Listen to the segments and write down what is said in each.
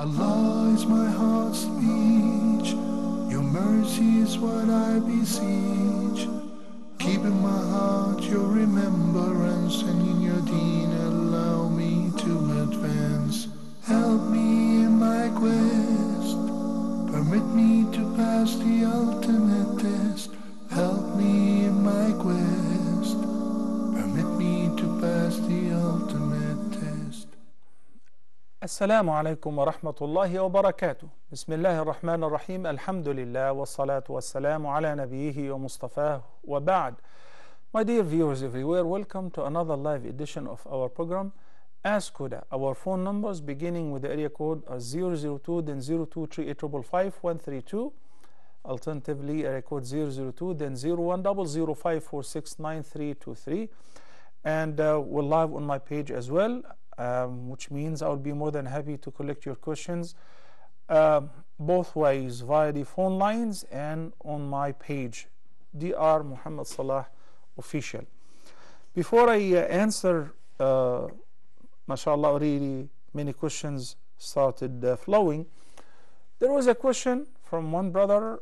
Allah is my heart's speech, your mercy is what I beseech. Keep in my heart your remembrance, and in your deen allow me to advance. Help me in my quest, permit me to pass the ultimate test. Help me in my quest, permit me to pass the ultimate test. السلام عليكم ورحمة الله وبركاته. بسم الله الرحمن الرحيم. الحمد لله والصلاة والسلام على نبيه ومصطفاه وبعد. My dear viewers everywhere, welcome to another live edition of our program Ask Huda. Our phone numbers beginning with the area code are 002 then 023855132. Alternatively, area code 002 then 010054699323. And we're live on my page as well. Which means I'll be more than happy to collect your questions both ways, via the phone lines and on my page, Dr. Muhammad Salah Official. Before I answer, mashallah, already many questions started flowing. There was a question from one brother,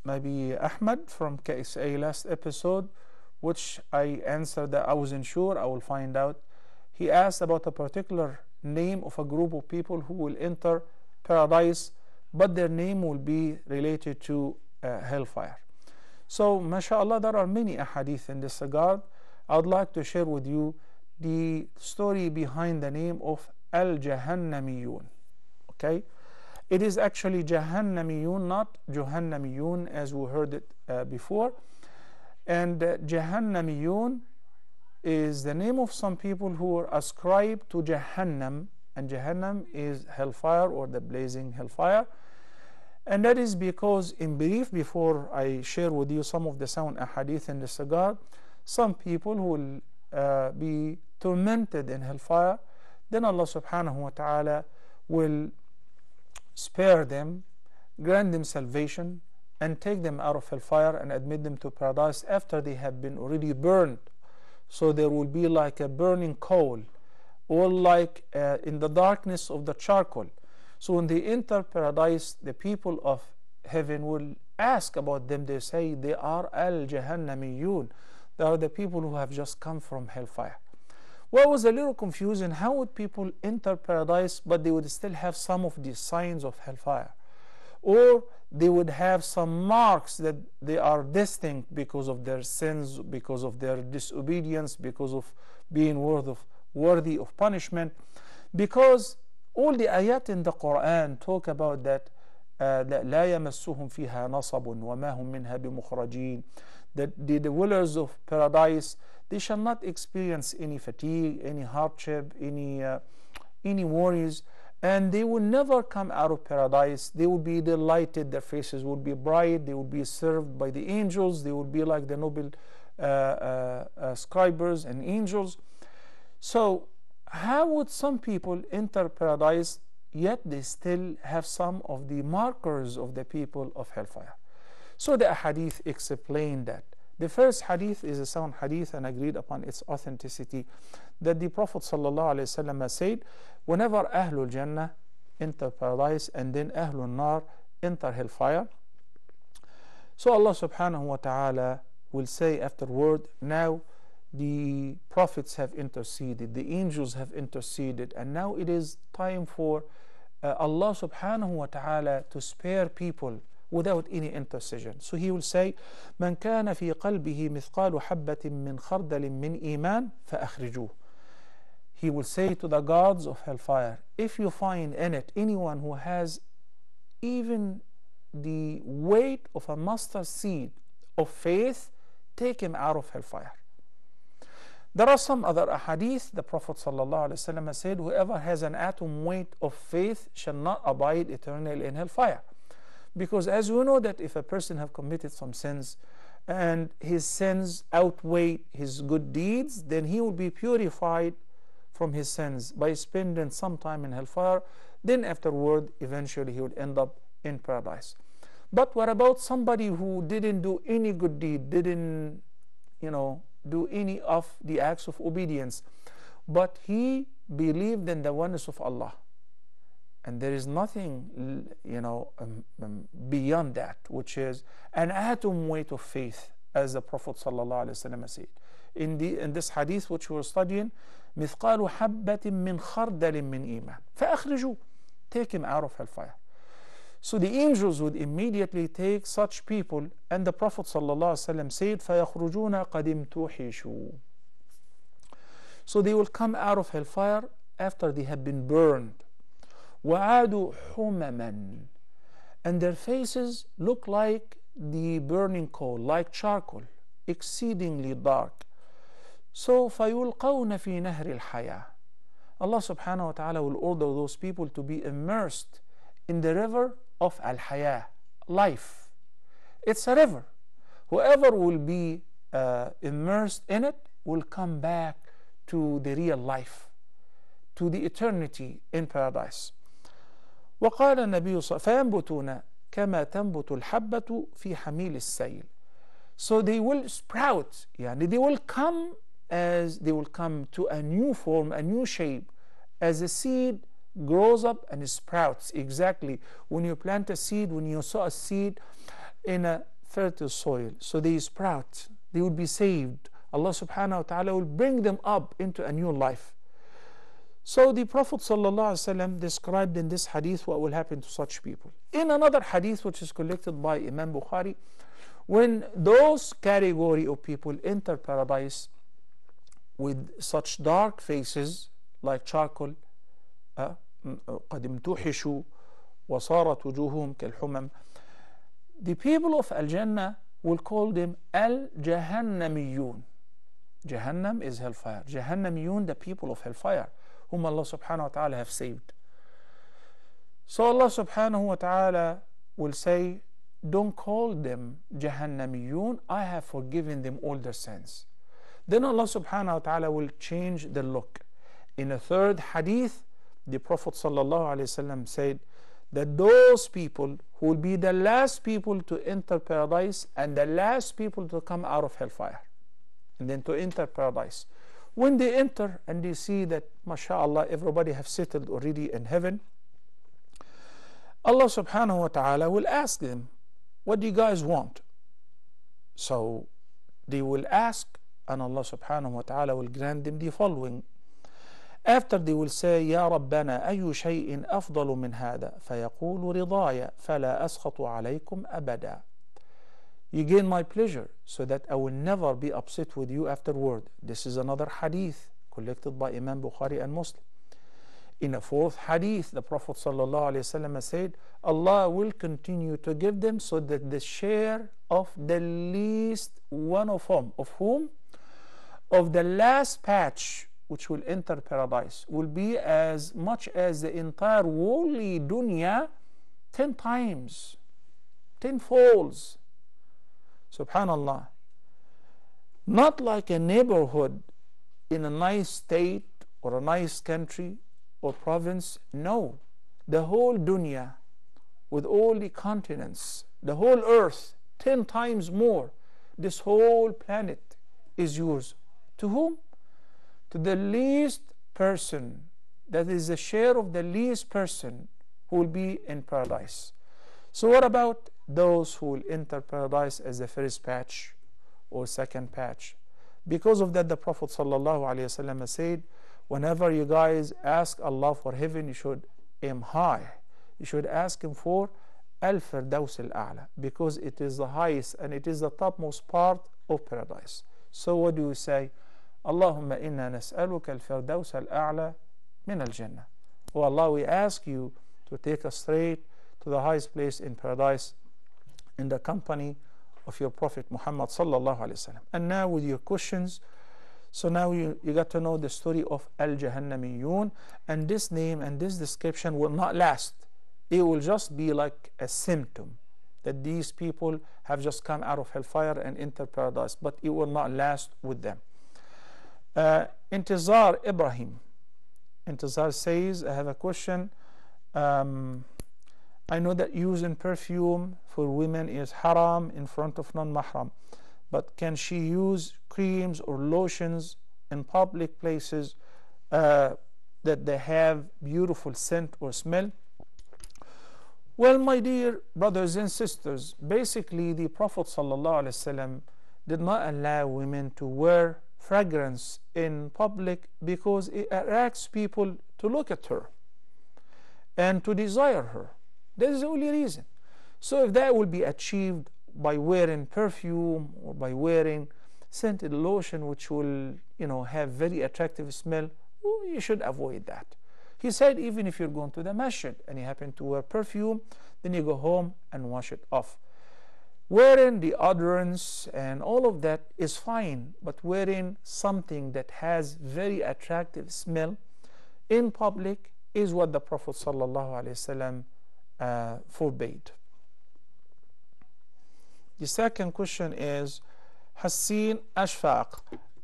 maybe Ahmed from KSA last episode, which I answered that I wasn't sure. I will find out. He asked about a particular name of a group of people who will enter paradise, but their name will be related to hellfire. So, mashallah, there are many ahadith in this regard. I would like to share with you the story behind the name of Al-Jahannamiyun. Okay? It is actually Jahannamiyun, not Jahannamiyun, as we heard it before. And Jahannamiyun is the name of some people who are ascribed to Jahannam, and Jahannam is hellfire or the blazing hellfire. And that is because, in brief, before I share with you some of the sound ahadith in this regard, some people who will be tormented in hellfire, then Allah subhanahu wa ta'ala will spare them, grant them salvation, and take them out of hellfire and admit them to paradise after they have been already burned. So there will be like a burning coal, or like in the darkness of the charcoal. So when they enter paradise, the people of heaven will ask about them. They say they are al-Jahannamiyun. They are the people who have just come from hellfire. Well, it was a little confusing. How would people enter paradise, but they would still have some of the signs of hellfire? Or they would have some marks that they are distinct because of their sins, because of their disobedience, because of being worthy of punishment. Because all the ayat in the Quran talk about that لا يمسهم فيها نصب وما هم منها بمخرجين, that the dwellers of paradise, they shall not experience any fatigue, any hardship, any worries, and they will never come out of paradise. They will be delighted, their faces will be bright, they will be served by the angels, they will be like the noble scribers and angels. So how would some people enter paradise, yet they still have some of the markers of the people of hellfire? So the hadith explained that. The first hadith is a sound hadith and agreed upon its authenticity, that the Prophet ﷺ said, whenever Ahlul Jannah enter paradise and then Ahlul Nar enter hellfire, so Allah subhanahu wa ta'ala will say afterward, now the prophets have interceded, the angels have interceded, and now it is time for Allah subhanahu wa ta'ala to spare people without any intercession. So he will say, من كان في قلبه مثقال حبة من خردل من إيمان فأخرجوه. He will say to the gods of hellfire, if you find in it anyone who has even the weight of a mustard seed of faith, take him out of hellfire. There are some other ahadith. The Prophet ﷺ said, whoever has an atom weight of faith shall not abide eternally in hellfire. Because as we know that if a person have committed some sins and his sins outweigh his good deeds, then he will be purified from his sins by spending some time in hellfire. Then afterward, eventually he would end up in paradise. But what about somebody who didn't do any good deed, didn't, do any of the acts of obedience, but he believed in the oneness of Allah, and there is nothing, beyond that, which is an atom weight of faith, as the Prophet ﷺ said. In this hadith which we were studying, مثقال حبة من خردل من إيمان فأخرجوه, take him out of hellfire. So the angels would immediately take such people, and the Prophet ﷺ said, فَيَخْرُجُونَ قَدْ امْتُحِشُوا. So they will come out of hellfire after they have been burned. وَعَادُوا حُمَمًا, and their faces look like the burning coal, like charcoal, exceedingly dark. So فَيُلْقَوْنَ فِي نَهْرِ الْحَيَاةِ, Allah subhanahu wa ta'ala will order those people to be immersed in the river of al-hayah, life. It's a river. Whoever will be immersed in it will come back to the real life, to the eternity in paradise. وقال النبي صلى الله عليه وسلم فينبتون كما تنبت الحبة في حميل السيل. So they will sprout, they will come to a new form, a new shape, as a seed grows up and sprouts. Exactly when you plant a seed, when you sow a seed in a fertile soil, so they sprout, they will be saved. Allah subhanahu wa ta'ala will bring them up into a new life. So the Prophet ﷺ described in this hadith what will happen to such people. In another hadith which is collected by Imam Bukhari, when those category of people enter paradise with such dark faces like charcoal, قد امتحشوا وصارت وجوههم كالحمم, the people of Al-Jannah will call them Al-Jahannamiyun. Jahannam is hellfire. Jahannamiyun, the people of hellfire, whom Allah subhanahu wa ta'ala have saved. So Allah subhanahu wa ta'ala will say, don't call them Jahannamiyun, I have forgiven them all their sins. Then Allah subhanahu wa ta'ala will change the look. In a third hadith, the Prophet sallallahu alaihi wasallam said that those people who will be the last people to enter paradise and the last people to come out of hellfire and then to enter paradise, when they enter and they see that mashallah everybody have settled already in heaven, Allah subhanahu wa ta'ala will ask them, what do you guys want? So they will ask, and Allah subhanahu wa ta'ala will grant them the following. After they will say, يا ربنا أي شيء أفضل من هذا فيقول رضايا فلا أسخط عليكم أبدا. You gain my pleasure so that I will never be upset with you afterward. This is another hadith collected by Imam Bukhari and Muslim. In a fourth hadith, the Prophet ﷺ said, Allah will continue to give them so that the share of the least one of them, of whom? Of the last patch which will enter paradise will be as much as the entire worldly dunya 10 times, 10 folds. Subhanallah. Not like a neighborhood in a nice state or a nice country or province. No, the whole dunya with all the continents, the whole earth, 10 times more. This whole planet is yours. To whom? To the least person. That is the share of the least person who will be in paradise. So what about those who will enter paradise as the first patch or second patch? Because of that, the Prophet ﷺ said, whenever you guys ask Allah for heaven, you should aim high. You should ask Him for Al-Firdaus Al-A'la, because it is the highest and it is the topmost part of paradise. So what do you say? Allahumma inna nas'aluka al-firdaus al-a'la min al-jannah. Oh Allah, we ask you to take us straight to the highest place in paradise in the company of your Prophet Muhammad sallallahu alaihi wasallam. And now with your questions, so now you got to know the story of Al-Jahannamiyun, and this name and this description will not last. It will just be like a symptom that these people have just come out of hellfire and entered paradise, but it will not last with them. Intizar Ibrahim. Intizar says, I have a question. I know that using perfume for women is haram in front of non-mahram, but can she use creams or lotions in public places that they have beautiful scent or smell? Well, my dear brothers and sisters, basically the Prophet ﷺ did not allow women to wear fragrance in public because it attracts people to look at her and to desire her. That is the only reason. So if that will be achieved by wearing perfume or by wearing scented lotion which will, have very attractive smell, well, you should avoid that. He said even if you're going to the masjid and you happen to wear perfume, then you go home and wash it off. Wearing deodorants and all of that is fine, but wearing something that has very attractive smell in public is what the Prophet ﷺ forbade. The second question is Hassin Ashfaq.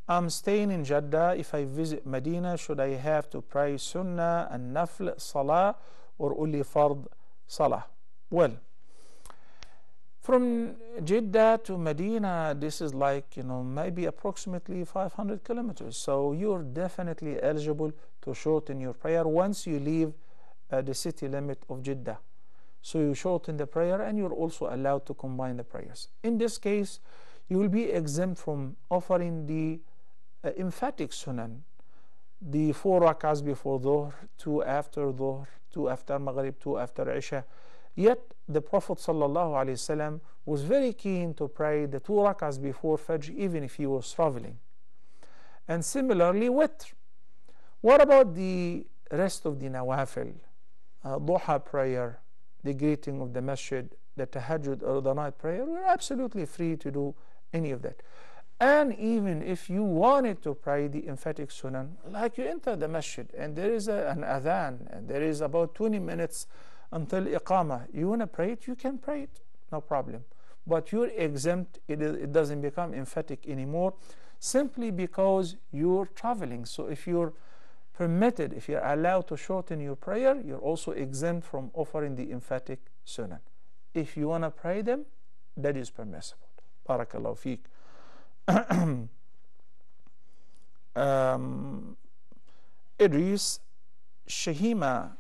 I'm staying in Jeddah. If I visit Medina, should I have to pray Sunnah and Nafl Salah or only Fard Salah? Well, from Jeddah to Medina, this is like, maybe approximately 500 kilometers. So you're definitely eligible to shorten your prayer once you leave the city limit of Jeddah. So you shorten the prayer and you're also allowed to combine the prayers. In this case, you will be exempt from offering the emphatic sunan, the 4 rak'ahs before Dhuhr, 2 after Dhuhr, 2 after Maghrib, 2 after Isha. Yet the Prophet ﷺ was very keen to pray the 2 rak'ahs before Fajr even if he was traveling. And similarly, witr. What about the rest of the nawafil? Duha prayer, the greeting of the masjid, the tahajjud or the night prayer? We're absolutely free to do any of that. And even if you wanted to pray the emphatic sunan, like you enter the masjid and there is an adhan and there is about 20 minutes until iqamah, you want to pray it, you can pray it, no problem. But you're exempt, it doesn't become emphatic anymore, simply because you're traveling. So if you're permitted, if you're allowed to shorten your prayer, you're also exempt from offering the emphatic sunan. If you want to pray them, that is permissible. Barakallahu feek. Idris Shahima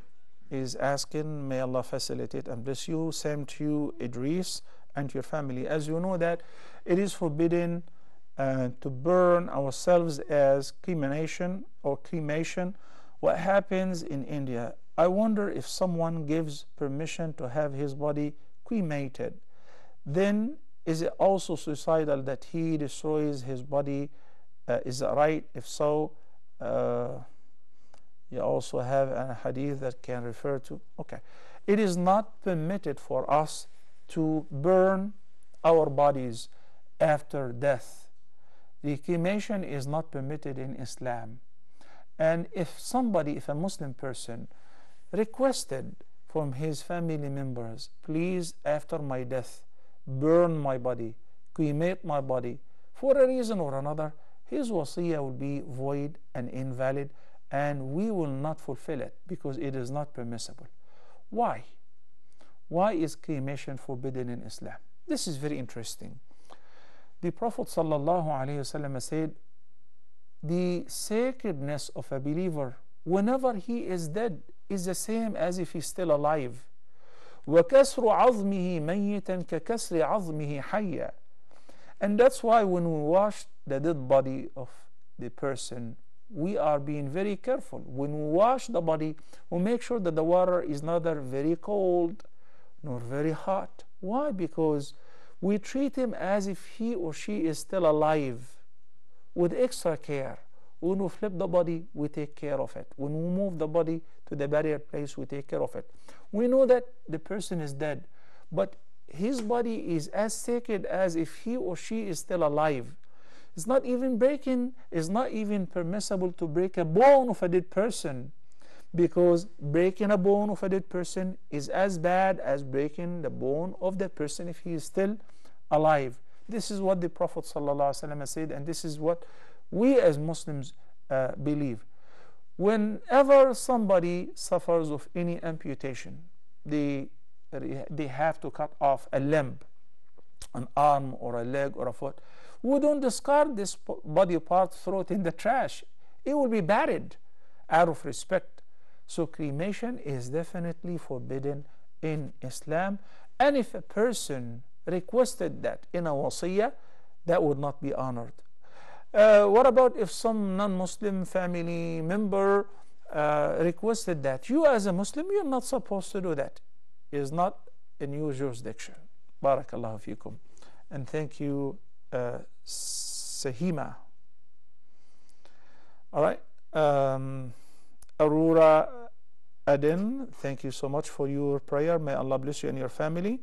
is asking, may Allah facilitate and bless you. Same to you, Idris, and to your family. As you know that it is forbidden to burn ourselves as cremation or cremation. What happens in India? I wonder if someone gives permission to have his body cremated, then is it also suicidal that he destroys his body? Is that right? If so, you also have a hadith that can refer to. Okay, it is not permitted for us to burn our bodies after death. The cremation is not permitted in Islam. And if a Muslim person requested from his family members, please, after my death, burn my body, cremate my body, for a reason or another, his wasiyah will be void and invalid, and we will not fulfill it because it is not permissible. Why? Why is cremation forbidden in Islam? This is very interesting. The Prophet ﷺ said, the sacredness of a believer whenever he is dead is the same as if he's still alive. وَكَسْرُ عَظْمِهِ مَيِّتًا كَكَسْرِ عَظْمِهِ حَيًّا. And that's why when we wash the dead body of the person, we are being very careful. When we wash the body, we make sure that the water is neither very cold nor very hot. Why? Because we treat him as if he or she is still alive with extra care. When we flip the body, we take care of it. When we move the body to the burial place, we take care of it. We know that the person is dead, but his body is as sacred as if he or she is still alive. It's not even permissible to break a bone of a dead person, because breaking a bone of a dead person is as bad as breaking the bone of that person if he is still alive. This is what the Prophet ﷺ said, and this is what we as Muslims believe. Whenever somebody suffers of any amputation, they have to cut off a limb, an arm or a leg or a foot, we don't discard this body part, throw it in the trash. It will be buried out of respect. So cremation is definitely forbidden in Islam. And if a person requested that in a wasiyah, that would not be honored. What about if some non-Muslim family member requested that? You as a Muslim, you're not supposed to do that. It is not in your jurisdiction. Barakallahu fikum. And thank you, Sahima. All right. Aurora Adin, thank you so much for your prayer. May Allah bless you and your family.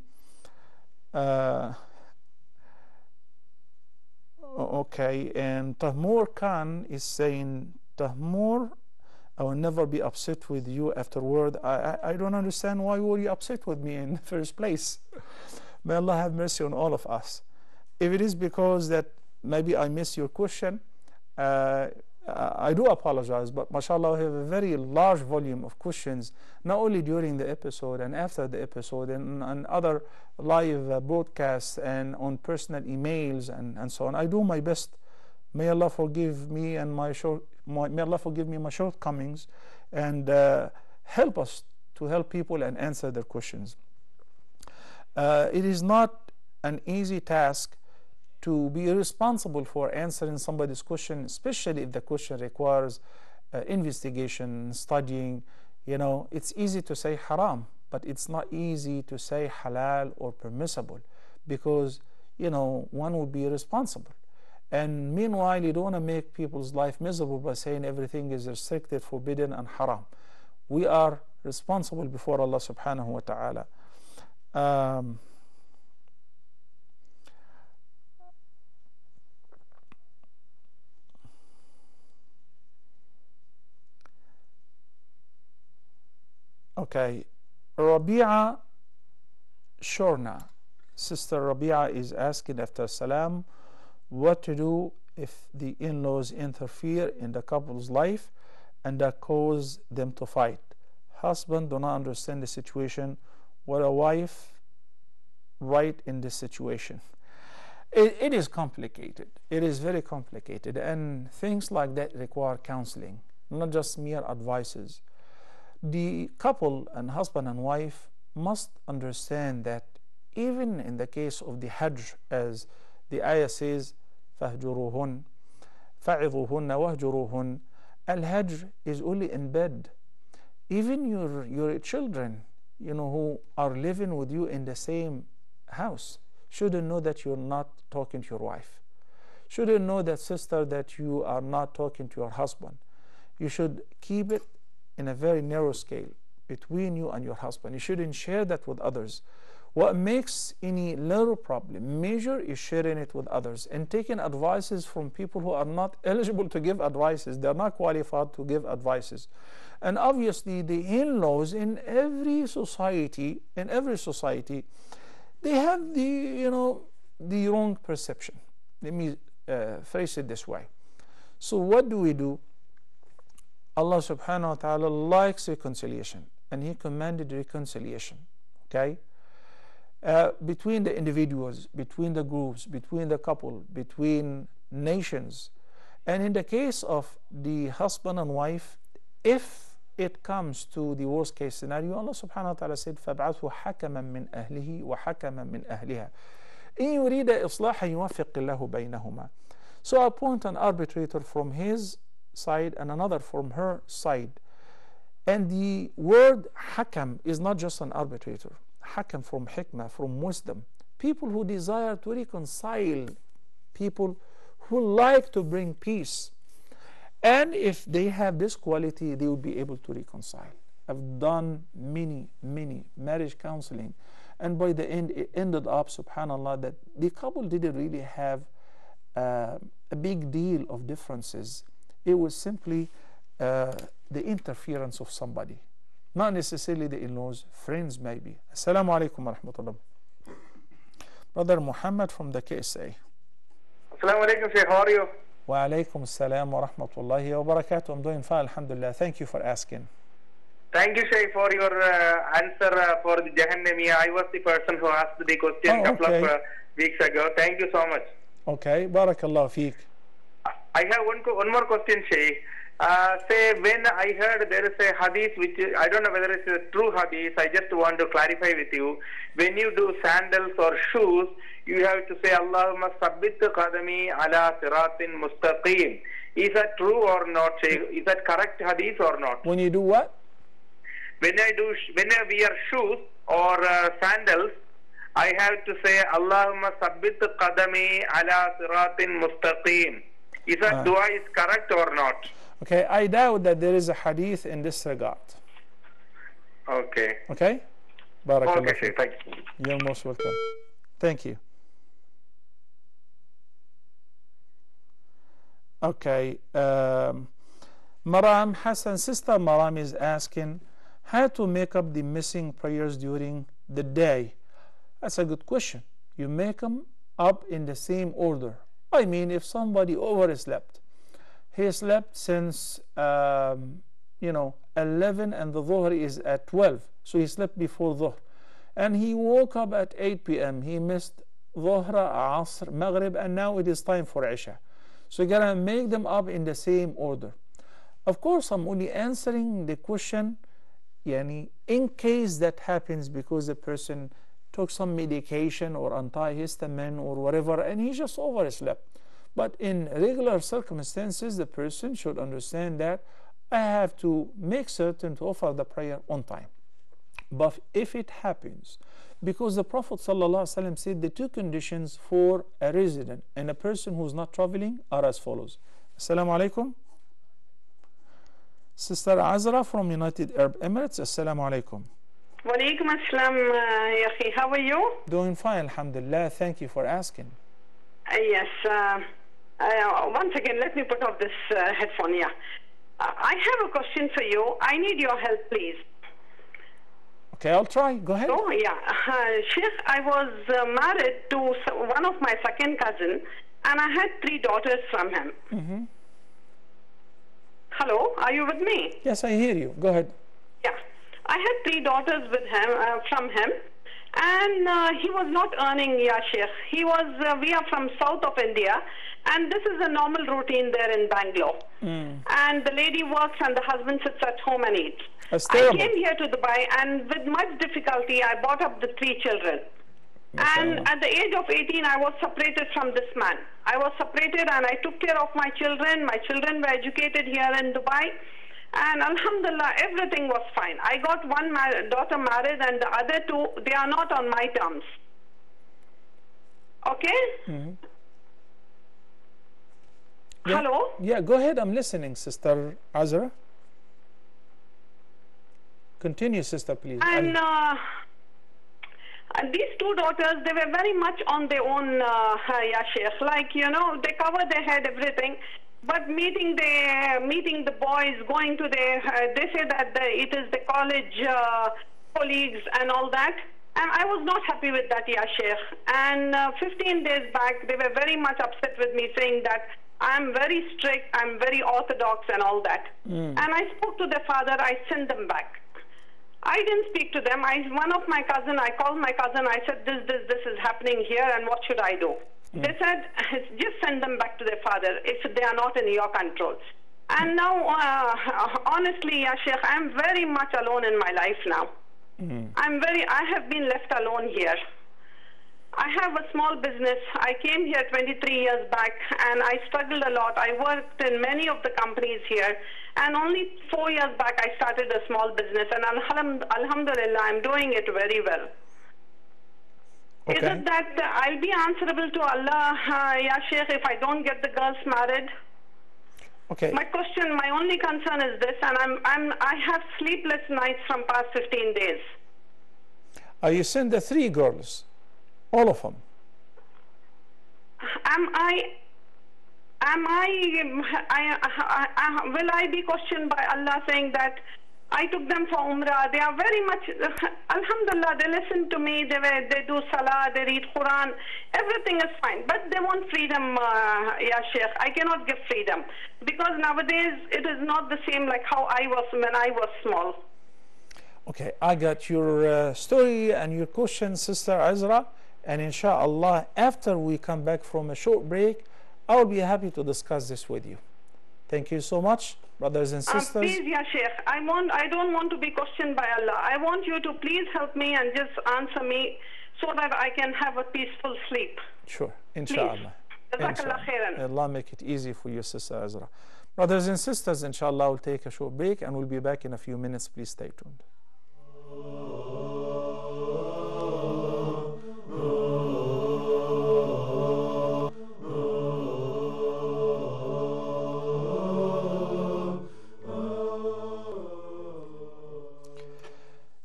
Okay, and Tahmur Khan is saying, Tahmur, I will never be upset with you afterward. I don't understand why were you upset with me in the first place. May Allah have mercy on all of us. If it is because that maybe I missed your question, I do apologize, but mashallah, we have a very large volume of questions, not only during the episode and after the episode and other live broadcasts and on personal emails and so on. I do my best. May Allah forgive me and may Allah forgive me my shortcomings and help us to help people and answer their questions. It is not an easy task to be responsible for answering somebody's question, especially if the question requires investigation, studying. You know, it's easy to say haram, but it's not easy to say halal or permissible, because, you know, one would be responsible. And meanwhile, you don't want to make people's life miserable by saying everything is restricted, forbidden, and haram. We are responsible before Allah subhanahu wa ta'ala. Okay, Rabia Shorna, Sister Rabia is asking after salam, what to do if the in-laws interfere in the couple's life and that cause them to fight. Husband do not understand the situation. What a wife right in this situation. It is complicated. It is very complicated, and things like that require counseling, not just mere advices. The couple and husband and wife must understand that even in the case of the Hajj, as the ayah says, فَهْجُرُوهُنْ فَعِظُوهُنَّ وَهْجُرُوهُنْ, Al-Hajj is only in bed. Even your children, you know, who are living with you in the same house, shouldn't know that you're not talking to your wife. Shouldn't know that, sister, that you are not talking to your husband. You should keep it in a very narrow scale between you and your husband. You shouldn't share that with others. What makes any little problem major is sharing it with others and taking advices from people who are not eligible to give advices. They're not qualified to give advices. And obviously the in-laws in every society, they have the wrong perception. Let me phrase it this way. So what do? Allah subhanahu wa ta'ala likes reconciliation, and He commanded reconciliation, okay? Between the individuals, between the groups, between the couple, between nations. And in the case of the husband and wife, if it comes to the worst case scenario, Allah subhanahu wa ta'ala said, فَابْعَثُوا حَكَمًا مِنْ أَهْلِهِ وَحَكَمًا مِنْ أَهْلِهَا إِنْ يُرِيدَ إِصْلَاحًا يُوَفِّقِ اللَّهُ بَيْنَهُمَا. So appoint an arbitrator from his side and another from her side. And the word hakam is not just an arbitrator. Hakam from hikmah, from wisdom. People who desire to reconcile, people who like to bring peace. And if they have this quality, they will be able to reconcile. I've done many marriage counseling, and by the end it ended up, subhanallah, that the couple didn't really have a big deal of differences. It was simply the interference of somebody, not necessarily the in-laws, friends maybe. Assalamu alaikum wa rahmatullah. Brother Muhammad from the KSA. Assalamu alaikum, Shaykh. How are you? Wa alaikum assalam wa rahmatullahi wa barakatuh. I'm doing fine, alhamdulillah. Thank you for asking. Thank you, Shaykh, for your answer for the Jahannam. I was the person who asked the question a couple of weeks ago. Thank you so much. Okay, barakallah feek. I have one more question, Shaykh. Say, when I heard there is a hadith which I don't know whether it's a true hadith, I just want to clarify with you. When you do sandals or shoes, you have to say Allahumma sabbit qadami ala siratin mustaqim. Is that true or not? Is that correct hadith or not? When you do what? When I wear shoes or sandals, I have to say Allahumma sabbit qadami ala siratin mustaqim. Is that dua is correct or not? Okay, I doubt that there is a hadith in this regard. Okay. Okay? Barakallah. Okay, thank you. You're most welcome. Thank you. Okay. Maram Hassan, sister Maram is asking how to make up the missing prayers during the day. That's a good question. You make them up in the same order. I mean, if somebody overslept, he slept since 11 and the dhuhr is at 12, so he slept before dhuhr, and he woke up at 8 p.m. he missed dhuhr, asr, maghrib, and now it is time for isha. So you're gonna make them up in the same order. Of course, I'm only answering the question in case that happens because the person took some medication or antihistamine or whatever and he just overslept. But in regular circumstances, the person should understand that I have to make certain to offer the prayer on time. But if it happens, because the Prophet ﷺ said the two conditions for a resident and a person who is not traveling are as follows. Assalamu alaikum. Sister Azra from United Arab Emirates. Assalamu alaikum. Wa alaikum assalam, Yakhi. How are you? Doing fine, alhamdulillah. Thank you for asking. Yes. Once again, let me put off this headphone. Yeah. I have a question for you. I need your help, please. Okay, I'll try. Go ahead. Oh, yeah. Sheikh, I was married to one of my second cousin, and I had 3 daughters from him. Mm-hmm. Hello, are you with me? Yes, I hear you. Go ahead. Yeah. I had 3 daughters with him, from him, and he was not earning, yeah, Sheikh. He was, we are from south of India, and this is a normal routine there in Bangalore. And the lady works and the husband sits at home and eats. That's terrible. I came here to Dubai, and with much difficulty, I brought up the 3 children. And at the age of 18, I was separated from this man. I was separated and I took care of my children. My children were educated here in Dubai. And alhamdulillah, everything was fine. I got one daughter married and the other 2, they are not on my terms. Okay? Mm-hmm. Yeah. Hello? Yeah, go ahead. I'm listening, Sister Azra. Continue, sister, please. And these 2 daughters, they were very much on their own, yeah, Sheikh. Like, they cover their head, everything. But meeting the boys, going to they say that it is the college colleagues and all that. And I was not happy with that, yeah, Sheikh. And 15 days back, they were very much upset with me, saying that I'm very strict, I'm very orthodox and all that. And I spoke to their father, I sent them back. I didn't speak to them. I called my cousin, I said, this is happening here, and what should I do? They said, just send them back to their father if they are not in your control. And now, honestly, ya Sheikh, I'm very much alone in my life now. I have been left alone here. I have a small business. I came here 23 years back, and I struggled a lot. I worked in many of the companies here, and only 4 years back I started a small business, and alhamdulillah, I'm doing it very well. Okay. Is it that I'll be answerable to Allah, ya Sheikh, if I don't get the girls married? Okay. My only concern is this, and I have sleepless nights from past 15 days. You send the 3 girls, all of them. Will I be questioned by Allah saying that I took them for Umrah? They are very much, alhamdulillah, they listen to me, they do Salah, they read Quran, everything is fine. But they want freedom, ya Sheikh. I cannot give freedom. Because nowadays, it is not the same like how I was when I was small. Okay, I got your story and your question, Sister Azra. And inshallah, after we come back from a short break, I will be happy to discuss this with you. Thank you so much, brothers and sisters. Please, Ya Sheikh, I don't want to be questioned by Allah. I want you to please help me and just answer me so that I can have a peaceful sleep. Sure, inshallah. Jazakallah khairan. Allah make it easy for you, Sister Ezra. Brothers and sisters, inshallah, we'll take a short break and we'll be back in a few minutes. Please stay tuned.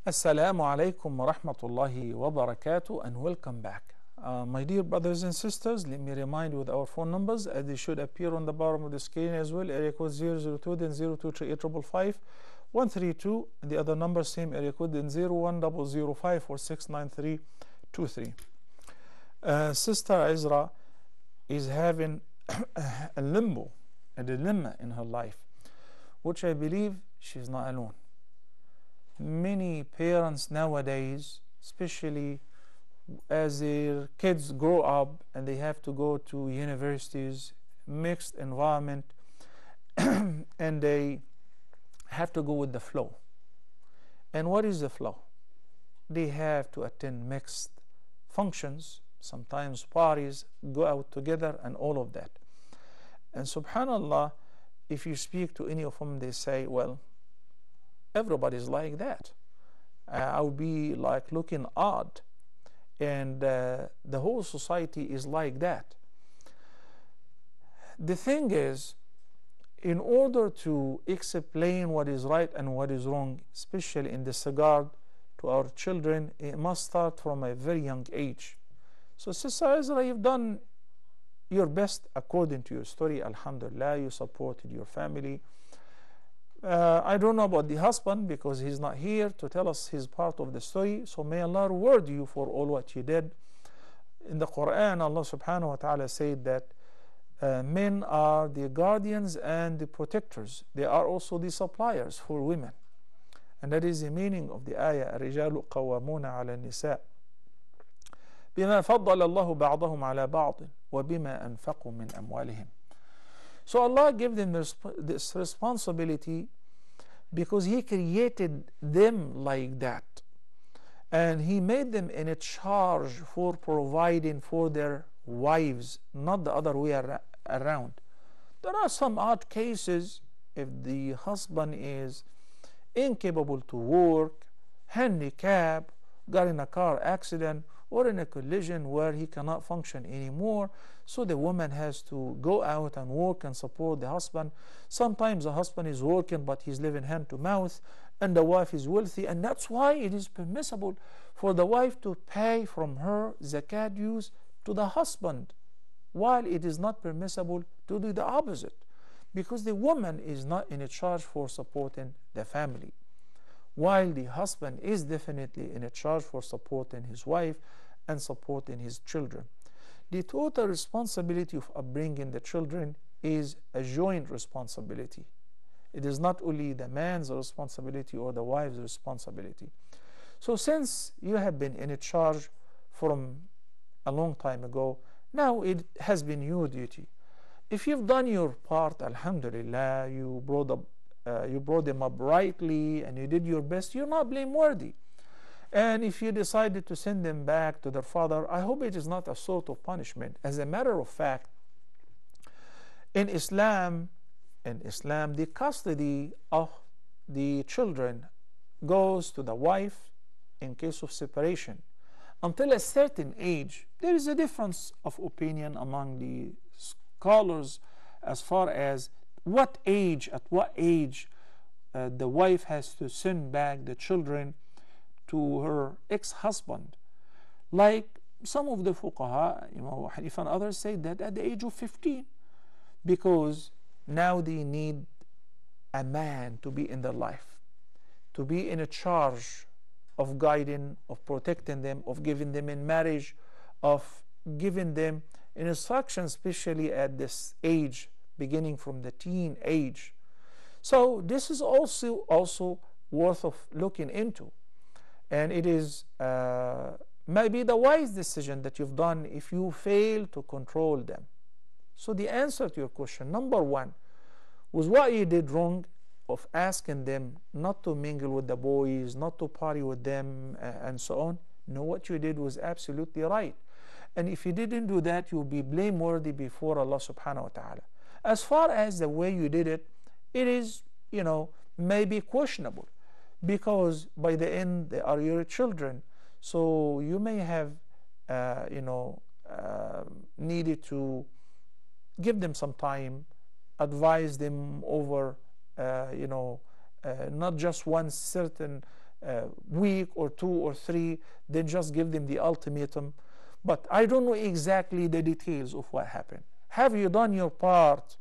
Assalamu alaikum wa rahmatullahi wa barakatuh, and welcome back. My dear brothers and sisters, let me remind you with our phone numbers as they should appear on the bottom of the screen as well. Area code 002, then 023855 132, and the other number same area code, then 010054693323. Sister Ezra is having a limbo, a dilemma in her life, which I believe she's not alone. Many parents nowadays, especially as their kids grow up and they have to go to universities, mixed environment, and they have to go with the flow. And what is the flow? They have to attend mixed functions, sometimes parties, go out together, and all of that. And subhanallah, if you speak to any of them, they say, well, everybody's like that. I would be like looking odd, and the whole society is like that. The thing is, in order to explain what is right and what is wrong, especially in this regard to our children, it must start from a very young age. So Sister Ezra, you've done your best according to your story. Alhamdulillah, you supported your family. I don't know about the husband because he's not here to tell us his part of the story. So may Allah reward you for all what you did. In the Quran, Allah subhanahu wa ta'ala said that men are the guardians and the protectors. They are also the suppliers for women. And that is the meaning of the ayah, الرجال قوامون على النساء بما فضل الله بعضهم على بعض وبما أنفقوا من أموالهم. So Allah gave them this responsibility because He created them like that. And He made them in a charge for providing for their wives, not the other way around. There are some odd cases if the husband is incapable to work, handicapped, got in a car accident, or in a collision where he cannot function anymore, so the woman has to go out and work and support the husband. Sometimes the husband is working but he's living hand to mouth, and the wife is wealthy, and that's why it is permissible for the wife to pay from her zakat dues to the husband, while it is not permissible to do the opposite, because the woman is not in a charge for supporting the family, while the husband is definitely in a charge for supporting his wife and supporting his children. The total responsibility of upbringing the children is a joint responsibility. It is not only the man's responsibility or the wife's responsibility. So since you have been in a charge from a long time ago, now it has been your duty. If you've done your part, alhamdulillah, you brought them up rightly and you did your best, you're not blameworthy. And if you decided to send them back to their father, I hope it is not a sort of punishment. As a matter of fact, in Islam, the custody of the children goes to the wife in case of separation. Until a certain age, there is a difference of opinion among the scholars as far as at what age the wife has to send back the children to her ex-husband. Like some of the fuqaha, Imam Hanif and others say that at the age of 15, because now they need a man to be in their life, to be in a charge of guiding, of protecting them, of giving them in marriage, of giving them instruction, especially at this age, beginning from the teen age. So this is also worth of looking into, and it is maybe the wise decision that you've done if you fail to control them. So the answer to your question, number one, with what you did wrong of asking them not to mingle with the boys, not to party with them, and so on. No, what you did was absolutely right. And if you didn't do that, you'll be blameworthy before Allah subhanahu wa ta'ala. As far as the way you did it, it is, maybe questionable, because by the end they are your children. So you may have, needed to give them some time, advise them over, not just one certain week or 2 or 3, then just give them the ultimatum. But I don't know exactly the details of what happened. Have you done your part?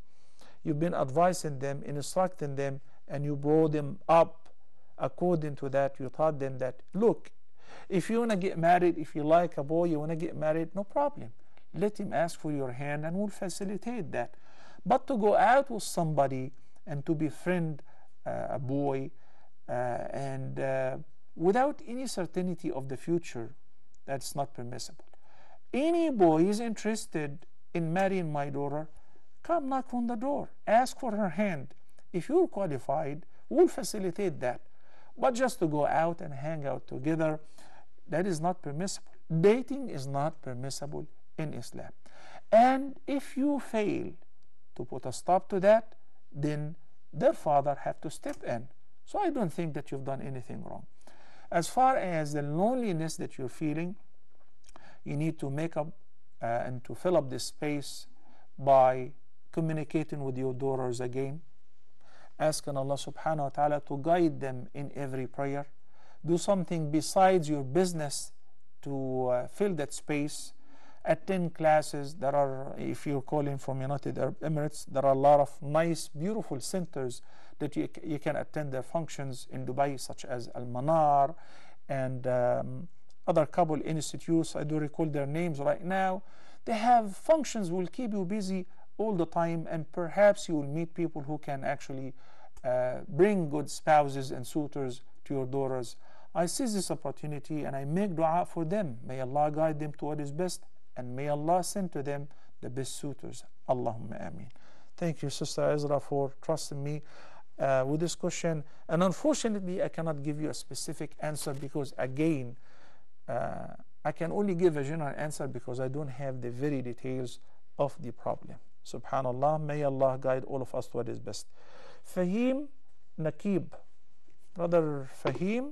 You've been advising them, instructing them, and you brought them up according to that. You taught them that, look, if you want to get married, if you like a boy, you want to get married, no problem. Let him ask for your hand and we'll facilitate that. But to go out with somebody and to befriend a boy and without any certainty of the future, that's not permissible. Any boy is interested in marrying my daughter, come knock on the door, ask for her hand. If you're qualified, we'll facilitate that. But just to go out and hang out together, that is not permissible. Dating is not permissible in Islam. And if you fail to put a stop to that, then their father have to step in. So I don't think that you've done anything wrong. As far as the loneliness that you're feeling, you need to make up and to fill up this space by communicating with your daughters again, asking Allah subhanahu wa ta'ala to guide them in every prayer. Do something besides your business to fill that space. Attend classes. There are, if you're calling from United Arab Emirates, there are a lot of nice, beautiful centers that you can attend their functions in Dubai, such as Al Manar and other couple institutes. I don't recall their names right now. They have functions will keep you busy all the time, and perhaps you will meet people who can actually bring good spouses and suitors to your daughters. I seize this opportunity and I make dua for them. May Allah guide them to what is best, and may Allah send to them the best suitors. Allahumma ameen. Thank you, Sister Ezra, for trusting me with this question. And unfortunately, I cannot give you a specific answer because, again, I can only give a general answer because I don't have the very details of the problem. Subhanallah, may Allah guide all of us to what is best. Fahim Nakib, Brother Fahim,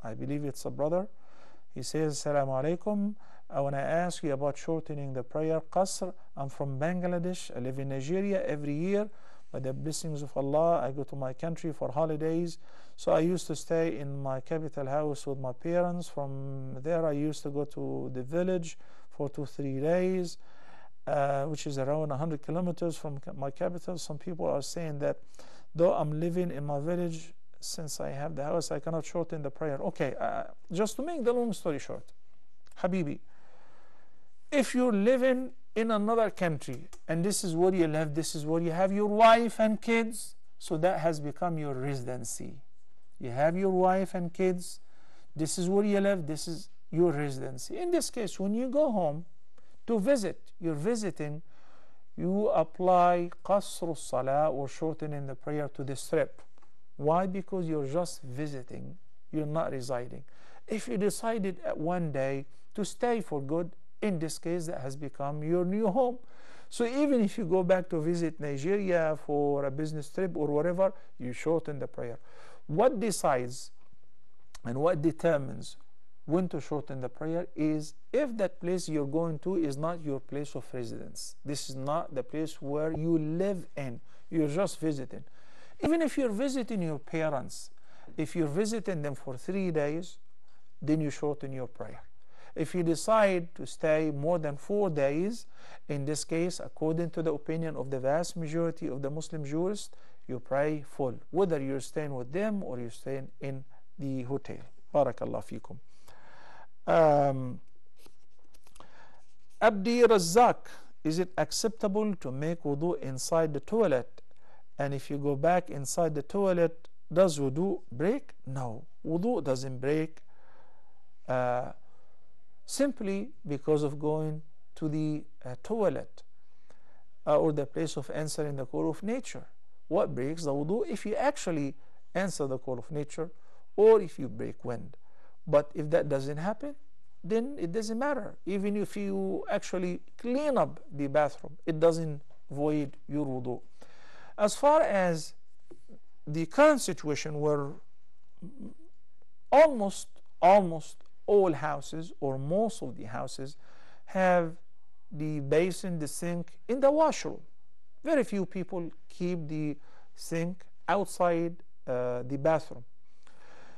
I believe it's a brother. He says, Assalamu alaikum. I want to ask you about shortening the prayer Qasr. I'm from Bangladesh. I live in Nigeria. Every year, by the blessings of Allah, I go to my country for holidays. So I used to stay in my capital house with my parents. From there, I used to go to the village for 2-3 days, which is around 100 kilometers from my capital. Some people are saying that though I'm living in my village, since I have the house, I cannot shorten the prayer. Okay, just to make the long story short, Habibi, if you're living in another country and this is where you live, this is where you have your wife and kids, so that has become your residency. You have your wife and kids, this is where you live, this is your residency. In this case, when you go home to visit, you're visiting, you apply qasr salah or shortening the prayer to this trip. Why? Because you're just visiting, you're not residing. If you decided at one day to stay for good, in this case that has become your new home. So even if you go back to visit Nigeria for a business trip or whatever, you shorten the prayer. What decides and what determines when to shorten the prayer is if that place you're going to is not your place of residence. This is not the place where you live in. You're just visiting. Even if you're visiting your parents, if you're visiting them for 3 days, then you shorten your prayer. If you decide to stay more than 4 days, in this case, according to the opinion of the vast majority of the Muslim jurists, you pray full, whether you're staying with them or you're staying in the hotel. Barakallah fikum. Abdi Razak, is it acceptable to make wudu inside the toilet? And if you go back inside the toilet, does wudu break? No, wudu doesn't break simply because of going to the toilet or the place of answering the call of nature. what breaks the wudu if you actually answer the call of nature or if you break wind. But if that doesn't happen, then it doesn't matter. Even if you actually clean up the bathroom, it doesn't void your wudu. As far as the current situation where almost all houses or most of the houses have the basin, the sink in the washroom. Very few people keep the sink outside the bathroom.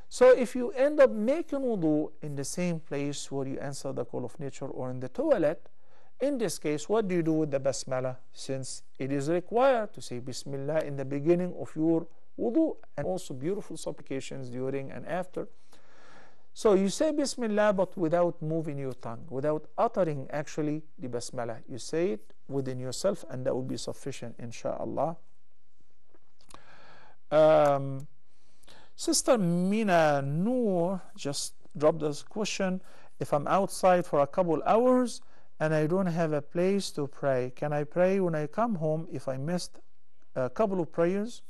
So if you end up making wudu in the same place where you answer the call of nature or in the toilet, in this case, what do you do with the basmala? Since it is required to say Bismillah in the beginning of your wudu, and also beautiful supplications during and after. So you say Bismillah, but without moving your tongue, without uttering actually the basmala. You say it within yourself, and that will be sufficient, inshallah. Sister Mina Noor just dropped us a question. If I'm outside for a couple hours and I don't have a place to pray, can I pray when I come home if I missed a couple of prayers?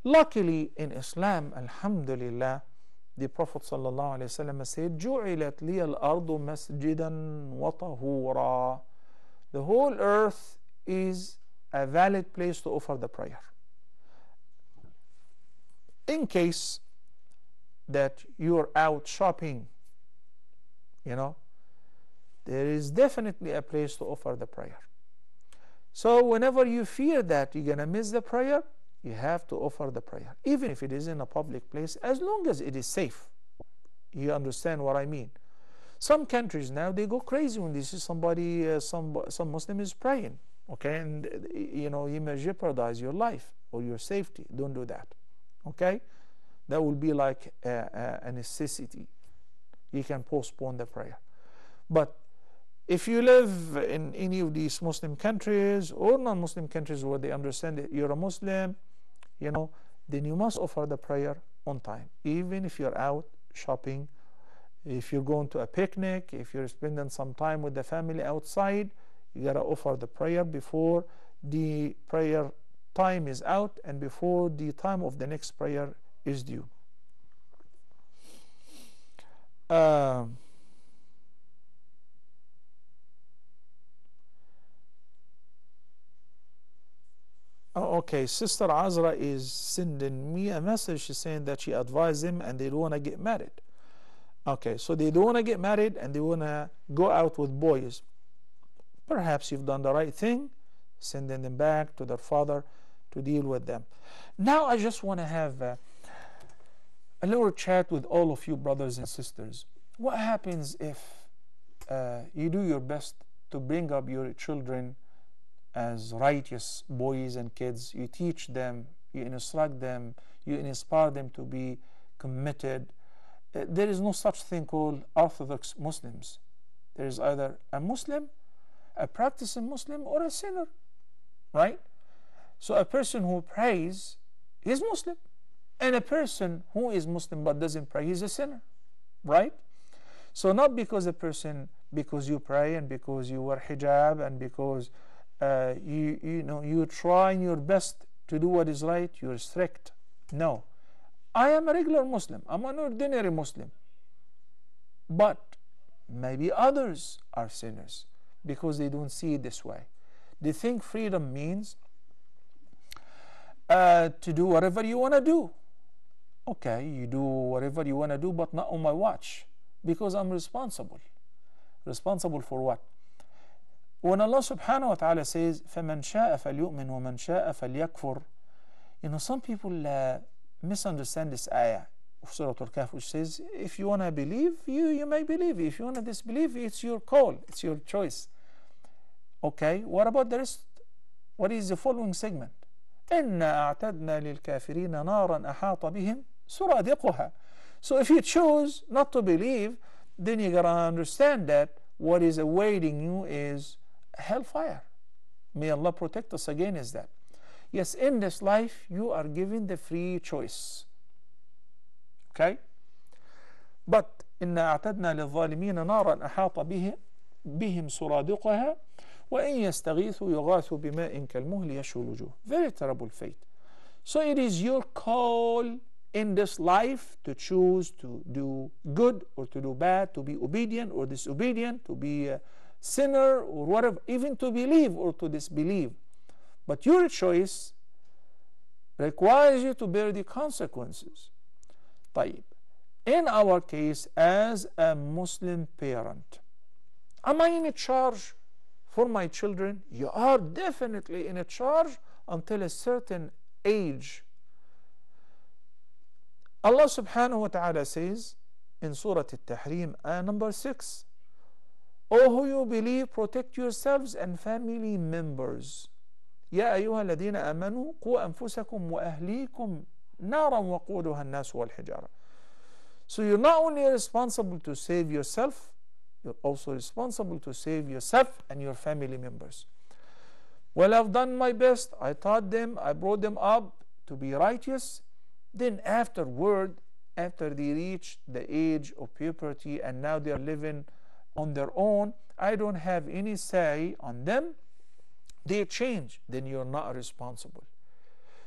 Luckily in Islam, alhamdulillah, the Prophet ﷺ said, جُعِلَتْ لِيَ الْأَرْضُ مَسْجِدًا وَطَهُورًا. The whole earth is a valid place to offer the prayer. In case that you're out shopping, there is definitely a place to offer the prayer. So whenever you fear that you're going to miss the prayer, you have to offer the prayer, even if it is in a public place, as long as it is safe. You understand what I mean? Some countries now, they go crazy when they see somebody, some Muslim is praying, okay, and you may jeopardize your life or your safety. Don't do that, okay? That will be like a necessity. You can postpone the prayer. But if you live in any of these Muslim countries or non-Muslim countries where they understand that you're a Muslim, then you must offer the prayer on time. Even if you're out shopping, if you're going to a picnic, if you're spending some time with the family outside, you gotta offer the prayer before the prayer time is out and before the time of the next prayer is due. Okay, Sister Azra is sending me a message. She's saying that she advised him and they don't want to get married. Okay, so they don't want to get married and they want to go out with boys. Perhaps you've done the right thing, sending them back to their father to deal with them. Now I just want to have a little chat with all of you brothers and sisters. What happens if you do your best to bring up your children as righteous boys and kids? You teach them, you instruct them, you inspire them to be committed. There is no such thing called Orthodox Muslims. There is either a Muslim, a practicing Muslim, or a sinner, right? So a person who prays is Muslim, and a person who is Muslim but doesn't pray is a sinner, right? So not because because you pray and because you wear hijab and because you're trying your best to do what is right, you're strict. No, I am a regular Muslim, I'm an ordinary Muslim, but maybe others are sinners because they don't see it this way. They think freedom means to do whatever you want to do. Okay, you do whatever you want to do, but not on my watch, because I'm responsible. Responsible for what? When Allah subhanahu wa ta'ala says, فَمَنْ شَاءَ فَلْيُؤْمِنْ وَمَنْ شَاءَ فَلْيَكْفُرْ, some people misunderstand this ayah of Surah Al-Kahf, which says, if you want to believe, you may believe. If you want to disbelieve, it's your call, it's your choice. Okay, what about the rest? What is the following segment? إِنَّا أَعْتَدْنَا لِلْكَافِرِينَ نَارًا أَحَاطَ بِهِمْ سُرَادِقُهَا. So if you choose not to believe, then you gotta understand that what is awaiting you is hellfire. May Allah protect us against that. Yes, in this life you are given the free choice. Okay? But إِنَّا أَعْتَدْنَا لِلظَّالِمِينَ نَارًا أَحَاطَ بِهِمْ سُرَادِقُهَا وَإِن يَسْتَغِيثُوا يُغَاثُوا بِمَاءٍ كَالْمُهْلِ يَشْوِي الْوُجُوهَ. Very terrible fate. So it is your call in this life to choose to do good or to do bad, to be obedient or disobedient, to be a sinner or whatever, even to believe or to disbelieve. But your choice requires you to bear the consequences. طيب. In our case, as a Muslim parent, am I in a charge for my children? You are definitely in a charge until a certain age. Allah subhanahu wa ta'ala says in Surah Al-Tahrim, ayah number 6, O who you believe, protect yourselves and family members. يا أيها الذين آمنوا قوا أنفسكم وأهليكم نارا وقودها الناس والحجارة. So you're not only responsible to save yourself, you're also responsible to save yourself and your family members. Well, I've done my best. I taught them, I brought them up to be righteous. Then afterward, after they reach the age of puberty and now they're living on their own, I don't have any say on them. They change, then you're not responsible.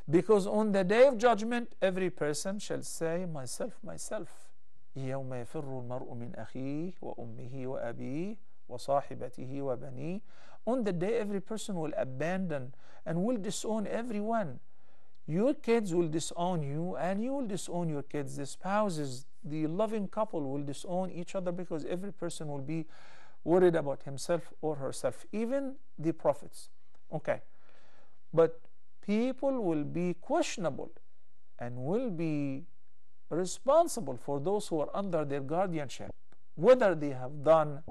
Because on the day of judgment, every person shall say, myself, myself. يوم يفر المرء من أخيه وأمه وأبيه وصاحبته وبنيه. On the day, every person will abandon and will disown everyone. Your kids will disown you, and you will disown your kids. The spouses, the loving couple will disown each other, because every person will be worried about himself or herself, even the prophets. Okay, but people will be questionable and will be responsible for those who are under their guardianship, whether they have done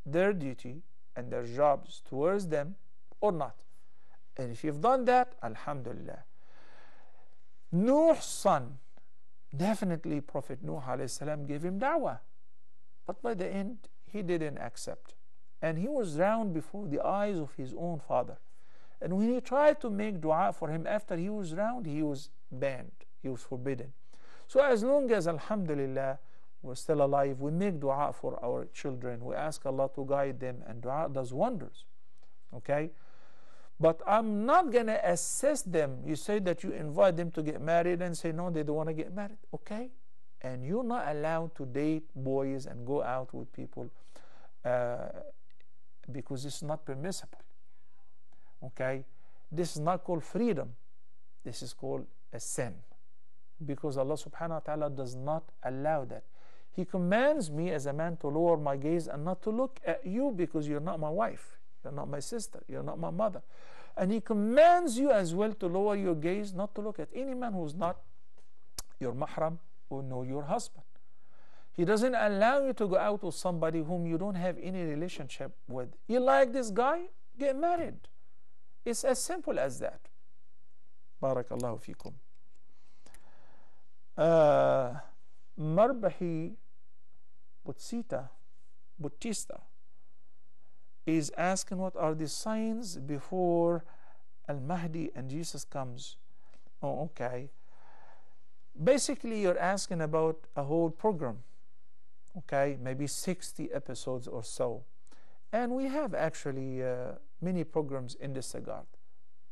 their duty and their jobs towards them or not. And if you've done that, alhamdulillah. Nuh's son, definitely Prophet Nuh alayhi salam gave him da'wah, but by the end he didn't accept, and he was drowned before the eyes of his own father. And when he tried to make dua for him after he was drowned, he was banned, he was forbidden. So as long as, alhamdulillah, we're still alive, we make dua for our children, we ask Allah to guide them, and dua does wonders. Okay, but I'm not gonna assess them. You say that you invite them to get married and say no, they don't want to get married. Okay, and you're not allowed to date boys and go out with people because it's not permissible. Okay, this is not called freedom, this is called a sin, because Allah subhanahu wa ta'ala does not allow that. He commands me as a man to lower my gaze and not to look at you, because you're not my wife, you're not my sister, you're not my mother. And he commands you as well to lower your gaze, not to look at any man who's not your mahram or no your husband. He doesn't allow you to go out with somebody whom you don't have any relationship with. You like this guy? Get married. It's as simple as that. Barakallahu fikum. Marbahi Bautista is asking, what are the signs before Al-Mahdi and Jesus comes? Oh, okay. Basically, you're asking about a whole program. Okay, maybe 60 episodes or so. And we have actually many programs in this regard.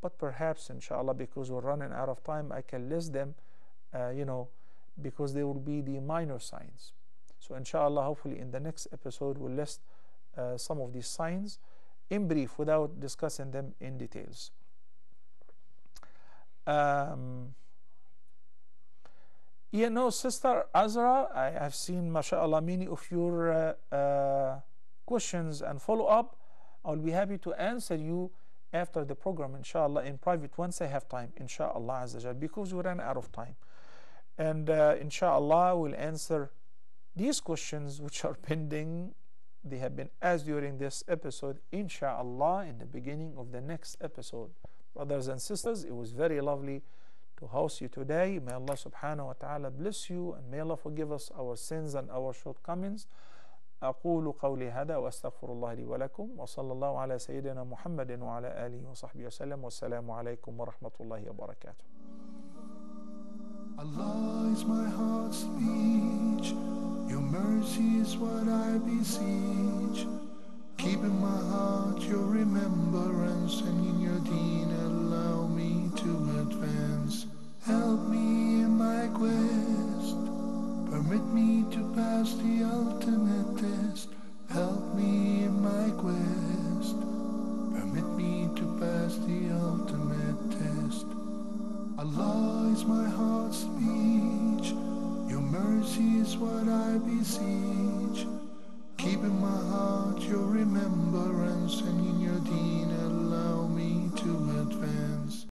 But perhaps, inshallah, because we're running out of time, I can list them, because they will be the minor signs. So inshallah, hopefully in the next episode, we'll list some of these signs in brief without discussing them in details. Sister Azra, I have seen, mashallah, many of your questions and follow-up. I'll be happy to answer you after the program, inshallah, in private once I have time, inshallah azza, because we ran out of time. And inshallah, we'll answer these questions which are pending. They have been asked during this episode, inshallah, in the beginning of the next episode. Brothers and sisters, it was very lovely to host you today. May Allah subhanahu wa ta'ala bless you, and may Allah forgive us our sins and our shortcomings. أقول قولي هذا وأستغفر الله لي ولكم وصلى الله على سيدنا محمد وعلى آله وصحبه وسلم والسلام عليكم ورحمة الله وبركاته. Allah is my heart's speech, your mercy is what I beseech. Keep in my heart your remembrance, and in your deen allow me to advance. Help me in my quest, permit me to pass the ultimate test. Help me in my quest, permit me to pass the ultimate test. Allah is my heart's speech, your mercy is what I beseech. Keep in my heart your remembrance, and in your deen allow me to advance.